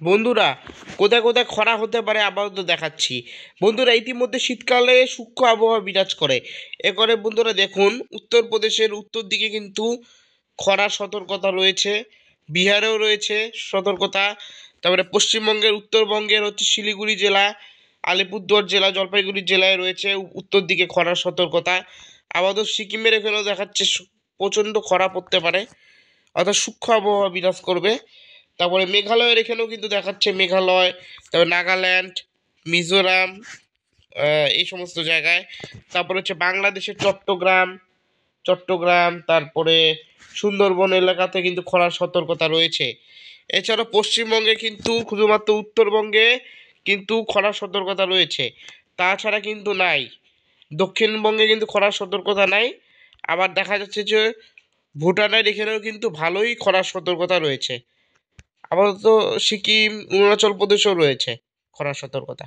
বন্ধুরা, কোথায় কোথায় খরা হতে পারে আপাতত দেখাচ্ছি। বন্ধুরা, ইতিমধ্যে শীতকালে সূক্ষ্ম আবহাওয়া বিরাজ করে। এ করে বন্ধুরা দেখুন, উত্তরপ্রদেশের উত্তর দিকে কিন্তু খরার সতর্কতা রয়েছে, বিহারেও রয়েছে সতর্কতা। তারপরে পশ্চিমবঙ্গের উত্তরবঙ্গের শিলিগুড়ি জেলা, আলিপুরদুয়ার জেলা, জলপাইগুড়ি জেলায় রয়েছে উত্তর দিকে খরার সতর্কতা। আপাতত সিকিমের এখানেও দেখাচ্ছে প্রচণ্ড খরা পড়তে পারে, অর্থাৎ সূক্ষ্ম আবহাওয়া বিরাজ করবে। তারপরে মেঘালয়ের এখানেও কিন্তু দেখাচ্ছে, মেঘালয়, তারপরে নাগাল্যান্ড, মিজোরাম, এই সমস্ত জায়গায়। তারপরে বাংলাদেশের চট্টগ্রাম, তারপরে সুন্দরবন এলাকাতে কিন্তু খরার সতর্কতা রয়েছে। এছাড়াও পশ্চিমবঙ্গে কিন্তু শুধুমাত্র উত্তরবঙ্গে কিন্তু খরার সতর্কতা রয়েছে, তাছাড়া কিন্তু নাই। দক্ষিণবঙ্গে কিন্তু খরার সতর্কতা নাই। আবার দেখা যাচ্ছে যে ভুটানের এখানেও কিন্তু ভালোই খরার সতর্কতা রয়েছে। আপাতত সিকিম, অরুণাচল প্রদেশেও রয়েছে খরার সতর্কতা।